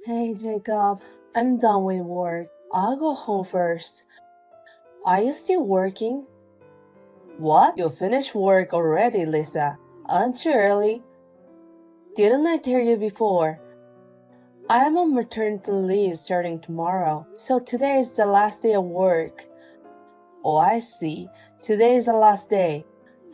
Hey Jacob, I'm done with work. I'll go home first. Are you still working? What? You finished work already, Lisa? Aren't you early? Didn't I tell you before? I'm on maternity leave starting tomorrow, so today is the last day of work. Oh, I see. Today is the last day.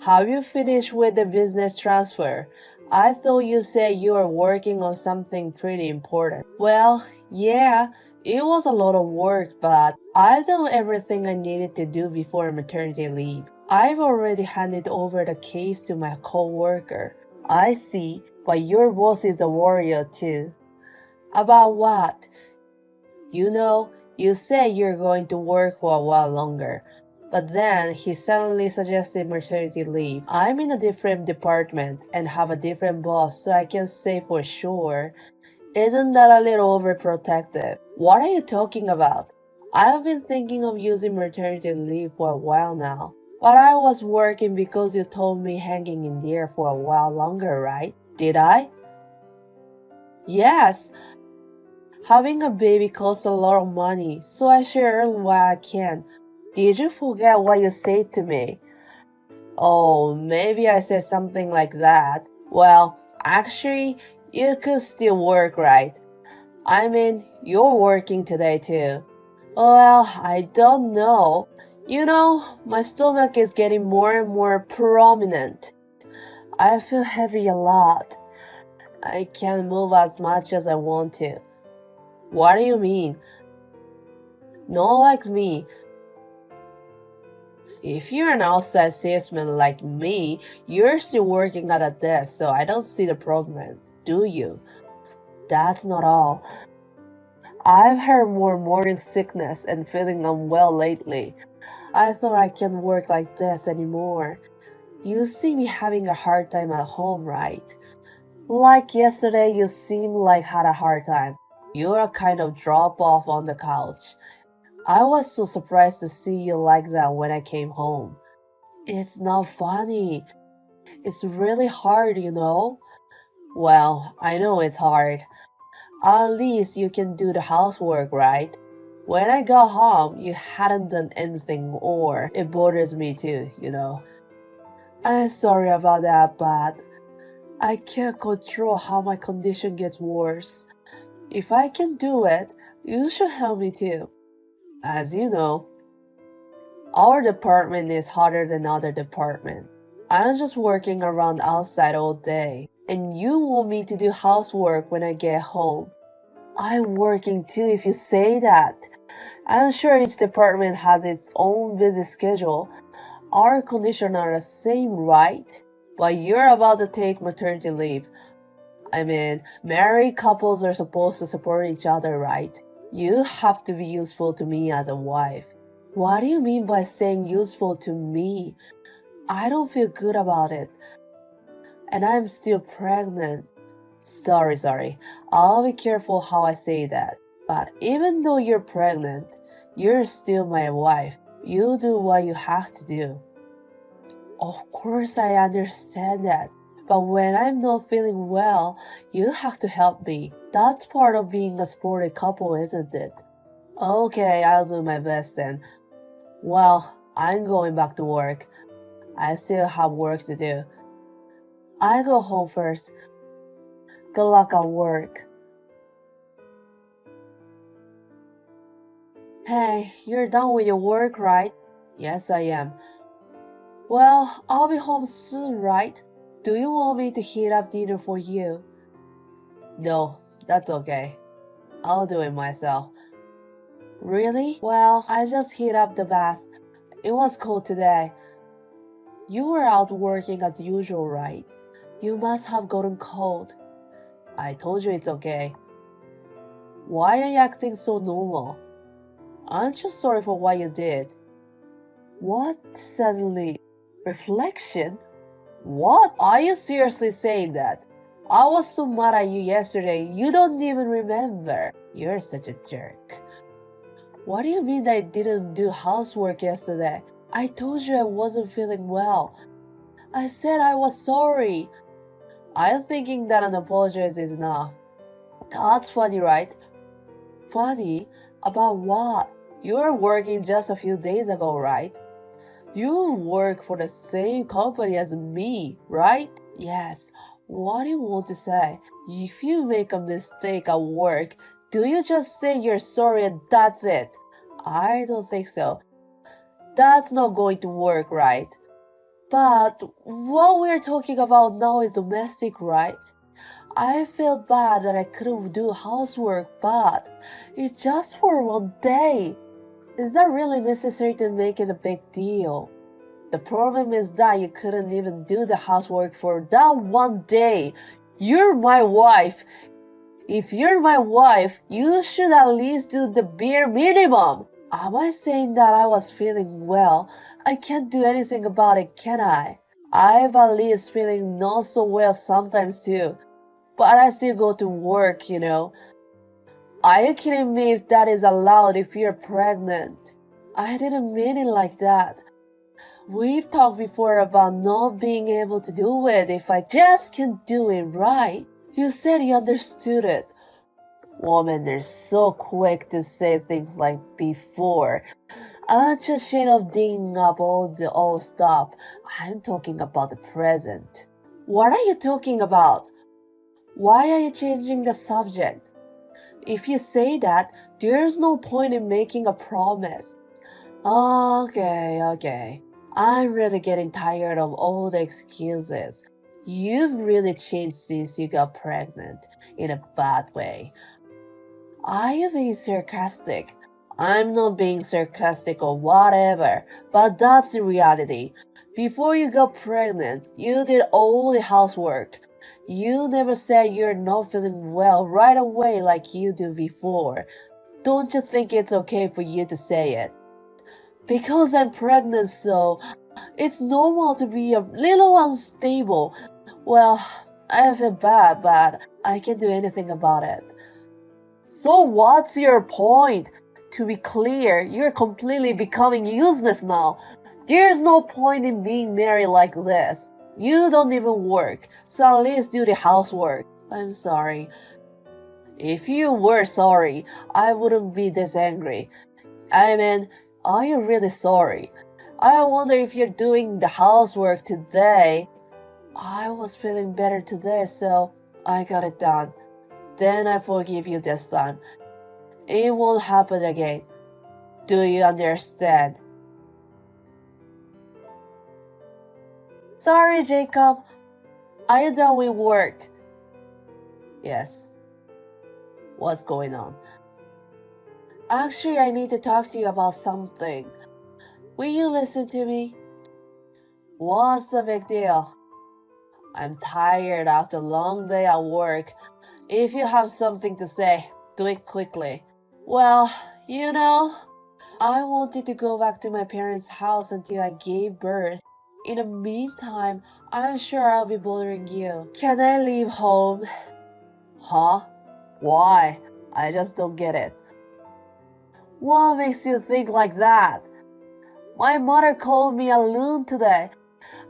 Have you finished with the business transfer? I thought you said you were working on something pretty important. Well, yeah, it was a lot of work, but I've done everything I needed to do before maternity leave. I've already handed over the case to my coworker. I see, but your boss is a warrior too. About what? You said you're going to work for a while longer. But then he suddenly suggested maternity leave. I'm in a different department and have a different boss, so I can say for sure. Isn't that a little overprotective? What are you talking about? I've been thinking of using maternity leave for a while now. But I was working because you told me hanging in there for a while longer, right? Did I? Yes. Having a baby costs a lot of money, so I should earn what I can. Did you forget what you said to me? Oh, maybe I said something like that. Well, actually, you could still work, right? I mean, you're working today too. Well, I don't know. My stomach is getting more and more prominent. I feel heavy a lot. I can't move as much as I want to. What do you mean? Not like me. If you're an outside salesman like me, you're still working at a desk, so I don't see the problem, do you? That's not all. I've had more morning sickness and feeling unwell lately. I thought I can't work like this anymore. You see me having a hard time at home, right? Like yesterday, you seemed like had a hard time. You're a kind of drop off on the couch. I was so surprised to see you like that when I came home. It's not funny. It's really hard. Well, I know it's hard. At least you can do the housework, right? When I got home, you hadn't done anything, or it bothers me too. I'm sorry about that, but I can't control how my condition gets worse. If I can do it, you should help me too. As you know, our department is harder than other departments. I'm just working around outside all day, and you want me to do housework when I get home. I'm working too if you say that. I'm sure each department has its own busy schedule. Our conditions are the same, right? But you're about to take maternity leave. I mean, married couples are supposed to support each other, right? You have to be useful to me as a wife. What do you mean by saying useful to me? I don't feel good about it. And I'm still pregnant. Sorry. I'll be careful how I say that. But even though you're pregnant, you're still my wife. You do what you have to do. Of course, I understand that. But when I'm not feeling well, you have to help me. That's part of being a sporty couple, isn't it? Okay, I'll do my best then. Well, I'm going back to work. I still have work to do. I go home first. Good luck at work. Hey, you're done with your work, right? Yes, I am. Well, I'll be home soon, right? Do you want me to heat up dinner for you? No, that's okay. I'll do it myself. Really? Well, I just heat up the bath. It was cold today. You were out working as usual, right? You must have gotten cold. I told you it's okay. Why are you acting so normal? Aren't you sorry for what you did? What suddenly? Reflection? What? Are you seriously saying that? I was so mad at you yesterday, you don't even remember. You're such a jerk. What do you mean I didn't do housework yesterday? I told you I wasn't feeling well. I said I was sorry. I'm thinking that an apology is enough. That's funny, right? Funny? About what? You were working just a few days ago, right? You work for the same company as me, right? Yes. What do you want to say? If you make a mistake at work, do you just say you're sorry and that's it? I don't think so. That's not going to work, right? But what we're talking about now is domestic, right? I felt bad that I couldn't do housework, but it's just for one day. Is that really necessary to make it a big deal? The problem is that you couldn't even do the housework for that one day. You're my wife. If you're my wife, you should at least do the bare minimum. Am I saying that I was feeling well? I can't do anything about it, can I? I've at least feeling not so well sometimes too. But I still go to work, you know. Are you kidding me if that is allowed if you're pregnant? I didn't mean it like that. We've talked before about not being able to do it if I just can't do it right. You said you understood it. Women are so quick to say things like before. I'm just ashamed of digging up all the old stuff. I'm talking about the present. What are you talking about? Why are you changing the subject? If you say that, there's no point in making a promise. Okay. I'm really getting tired of all the excuses. You've really changed since you got pregnant, in a bad way. Are you being sarcastic? I'm not being sarcastic or whatever, but that's the reality. Before you got pregnant, you did all the housework. You never said you're not feeling well right away like you do before. Don't you think it's okay for you to say it? Because I'm pregnant, so it's normal to be a little unstable. Well, I feel bad, but I can't do anything about it. So what's your point? To be clear, you're completely becoming useless now. There's no point in being married like this. You don't even work, so at least do the housework. I'm sorry. If you were sorry, I wouldn't be this angry. I mean, are you really sorry? I wonder if you're doing the housework today. I was feeling better today, so I got it done. Then I forgive you this time. It won't happen again. Do you understand? Sorry, Jacob. Are you done with work? Yes. What's going on? Actually, I need to talk to you about something. Will you listen to me? What's the big deal? I'm tired after a long day at work. If you have something to say, do it quickly. Well, you know, I wanted to go back to my parents' house until I gave birth. In the meantime, I'm sure I'll be bothering you. Can I leave home? Huh? Why? I just don't get it. What makes you think like that? My mother called me a loon today.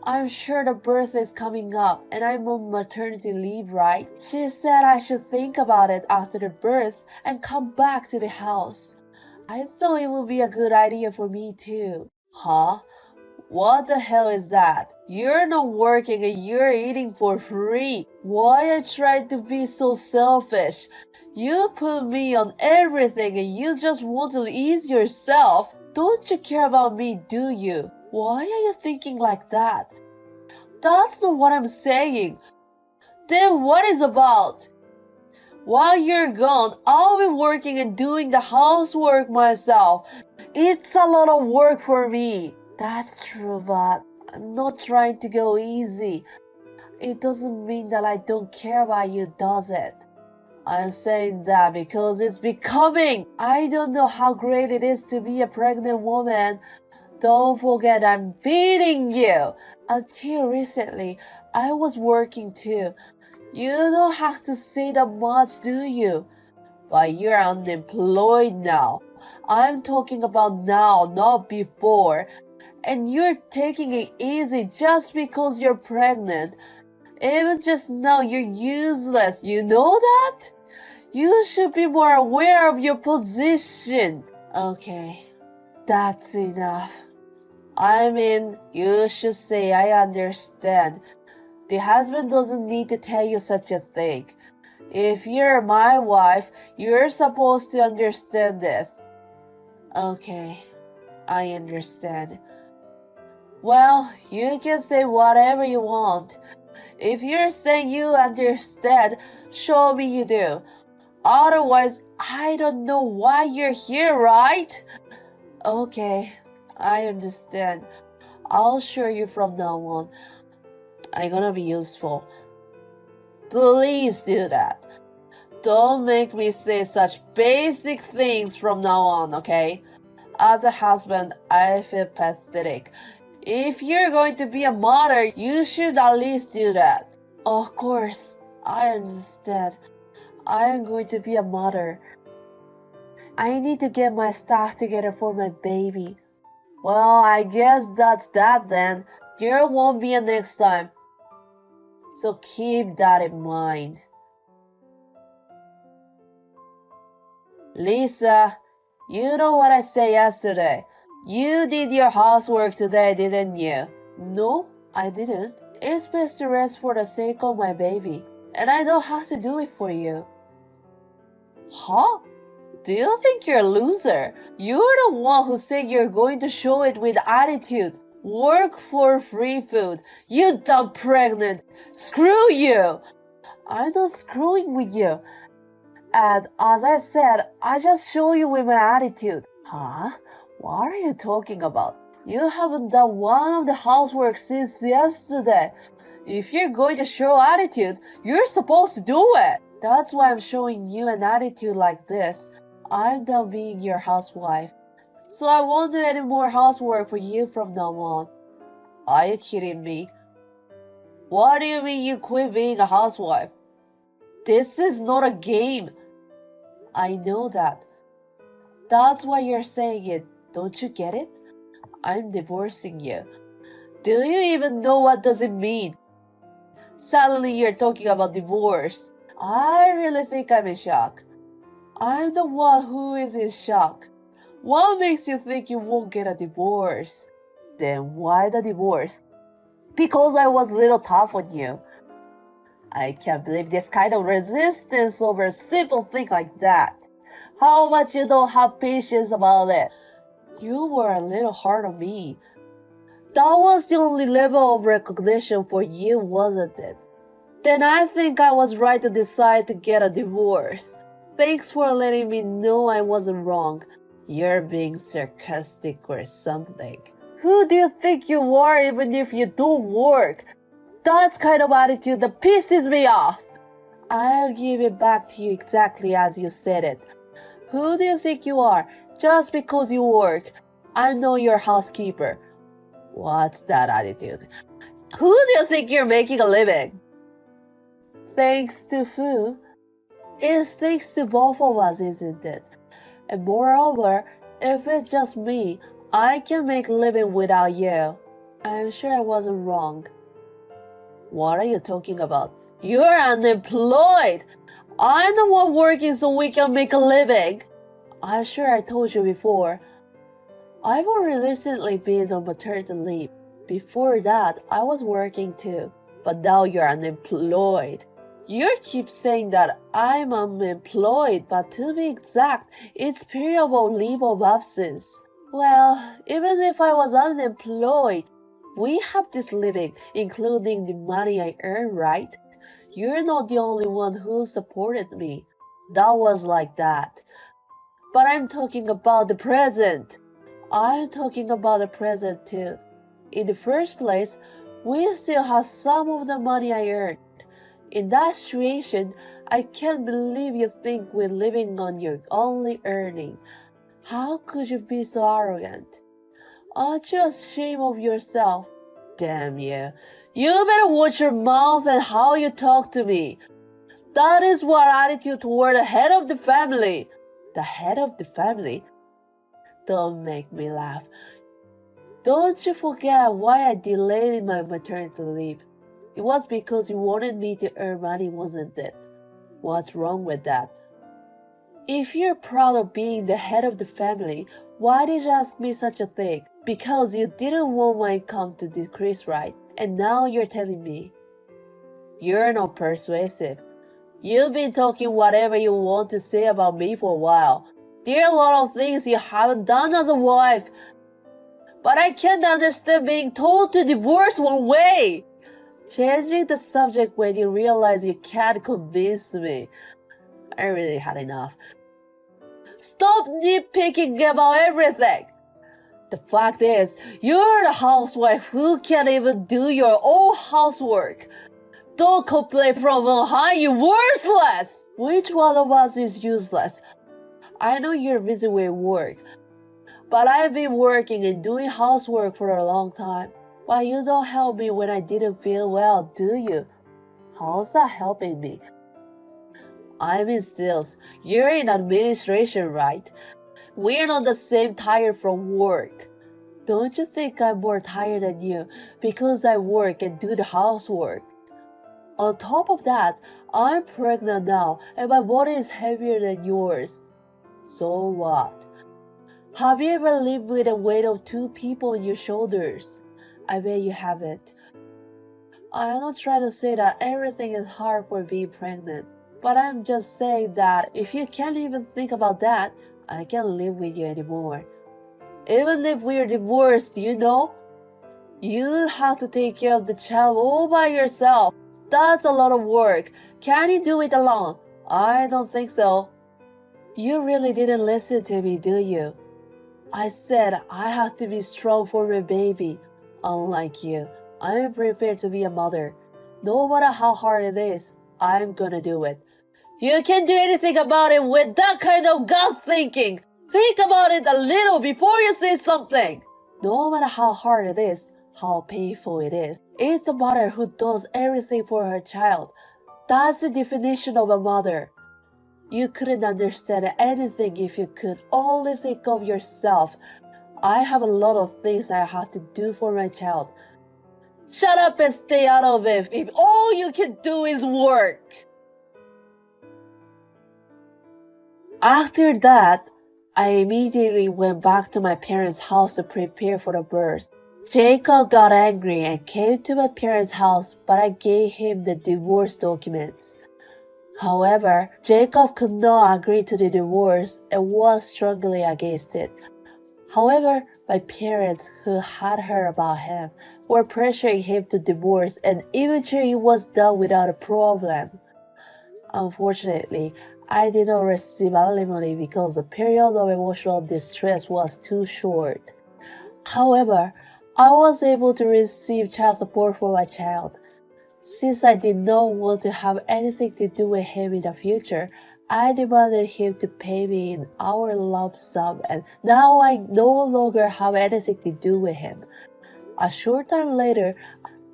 I'm sure the birth is coming up and I'm on maternity leave, right? She said I should think about it after the birth and come back to the house. I thought it would be a good idea for me too. Huh? What the hell is that? You're not working and you're eating for free. Why are you trying to be so selfish? You put me on everything and you just want to ease yourself. Don't you care about me, do you? Why are you thinking like that? That's not what I'm saying. Then what is about? While you're gone, I'll be working and doing the housework myself. It's a lot of work for me. That's true, but I'm not trying to go easy. It doesn't mean that I don't care about you, does it? I'm saying that because it's becoming. I don't know how great it is to be a pregnant woman. Don't forget I'm feeding you. Until recently, I was working too. You don't have to say that much, do you? But you're unemployed now. I'm talking about now, not before. And you're taking it easy just because you're pregnant. Even just now, you're useless. You know that? You should be more aware of your position. Okay, that's enough. I mean, you should say I understand. The husband doesn't need to tell you such a thing. If you're my wife, you're supposed to understand this. Okay, I understand. Well, you can say whatever you want. If you're saying you understand, show me you do. Otherwise, I don't know why you're here, right? Okay, I understand. I'll show you from now on. I'm gonna be useful. Please do that. Don't make me say such basic things from now on, okay? As a husband, I feel pathetic. If you're going to be a mother, you should at least do that. Of course, I understand. I am going to be a mother. I need to get my stuff together for my baby. Well, I guess that's that then. There won't be a next time. So keep that in mind. Lisa, you know what I said yesterday. You did your housework today, didn't you? No, I didn't. It's best to rest for the sake of my baby, and I don't have to do it for you. Huh? Do you think you're a loser? You're the one who said you're going to show it with attitude. Work for free food. You dumb pregnant. Screw you! I'm not screwing with you. And as I said, I just show you with my attitude. Huh? What are you talking about? You haven't done one of the housework since yesterday. If you're going to show attitude, you're supposed to do it. That's why I'm showing you an attitude like this. I'm done being your housewife. So I won't do any more housework for you from now on. Are you kidding me? What do you mean you quit being a housewife? This is not a game. I know that. That's why you're saying it. Don't you get it? I'm divorcing you. Do you even know what does it mean? Suddenly you're talking about divorce. I really think I'm in shock. I'm the one who is in shock. What makes you think you won't get a divorce? Then why the divorce? Because I was a little tough on you. I can't believe this kind of resistance over a simple thing like that. How much you don't have patience about it. You were a little hard on me. That was the only level of recognition for you, wasn't it? Then I think I was right to decide to get a divorce. Thanks for letting me know I wasn't wrong. You're being sarcastic or something. Who do you think you are even if you do work? That's kind of attitude that pisses me off. I'll give it back to you exactly as you said it. Who do you think you are? Just because you work. I'm not your housekeeper. What's that attitude? Who do you think you're making a living? Thanks to Fu. It's thanks to both of us, isn't it? And moreover, if it's just me, I can make a living without you. I'm sure I wasn't wrong. What are you talking about? You're unemployed. I'm the one working so we can make a living. I'm sure I told you before. I've only recently been on maternity leave. Before that, I was working too. But now you're unemployed. You keep saying that I'm unemployed, but to be exact, it's period of leave of absence. Well, even if I was unemployed, we have this living, including the money I earn, right? You're not the only one who supported me. That was like that. But I'm talking about the present. I'm talking about the present too. In the first place, we still have some of the money I earned. In that situation, I can't believe you think we're living on your only earning. How could you be so arrogant? Aren't you ashamed of yourself? Damn you. You better watch your mouth and how you talk to me. That is what attitude toward the head of the family. The head of the family? Don't make me laugh. Don't you forget why I delayed my maternity leave. It was because you wanted me to earn money, wasn't it? What's wrong with that? If you're proud of being the head of the family, why did you ask me such a thing? Because you didn't want my income to decrease, right? And now you're telling me. You're not persuasive. You've been talking whatever you want to say about me for a while. There are a lot of things you haven't done as a wife. But I can't understand being told to divorce one way. Changing the subject when you realize you can't convince me. I really had enough. Stop nitpicking about everything. The fact is, you're the housewife who can't even do your own housework. Don't complain from on high, you worthless! Which one of us is useless? I know you're busy with work, but I've been working and doing housework for a long time. But you don't help me when I didn't feel well, do you? How's that helping me? I'm in sales. You're in administration, right? We're not the same tired from work. Don't you think I'm more tired than you because I work and do the housework? On top of that, I'm pregnant now and my body is heavier than yours. So what? Have you ever lived with the weight of 2 people on your shoulders? I bet you haven't. I'm not trying to say that everything is hard for being pregnant, but I'm just saying that if you can't even think about that, I can't live with you anymore. Even if we're divorced, you know, you have to take care of the child all by yourself. That's a lot of work. Can you do it alone? I don't think so. You really didn't listen to me, do you? I said I have to be strong for my baby. Unlike you, I'm prepared to be a mother. No matter how hard it is, I'm gonna do it. You can't do anything about it with that kind of gut thinking. Think about it a little before you say something. No matter how hard it is, how painful it is, it's a mother who does everything for her child. That's the definition of a mother. You couldn't understand anything if you could only think of yourself. I have a lot of things I have to do for my child. Shut up and stay out of it if all you can do is work. After that, I immediately went back to my parents' house to prepare for the birth. Jacob got angry and came to my parents' house, but I gave him the divorce documents. However, Jacob could not agree to the divorce and was struggling against it. However, my parents, who had heard about him, were pressuring him to divorce, and eventually it was done without a problem. Unfortunately, I did not receive alimony because the period of emotional distress was too short. However, I was able to receive child support for my child. Since I did not want to have anything to do with him in the future, I demanded him to pay me in our lump sum, and now I no longer have anything to do with him. A short time later,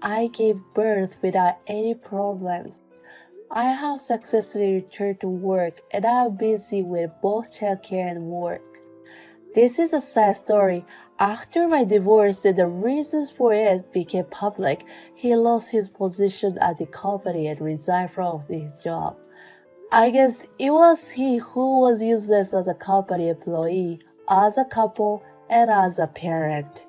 I gave birth without any problems. I have successfully returned to work and I am busy with both childcare and work. This is a sad story. After my divorce and the reasons for it became public, he lost his position at the company and resigned from his job. I guess it was he who was useless as a company employee, as a couple, and as a parent.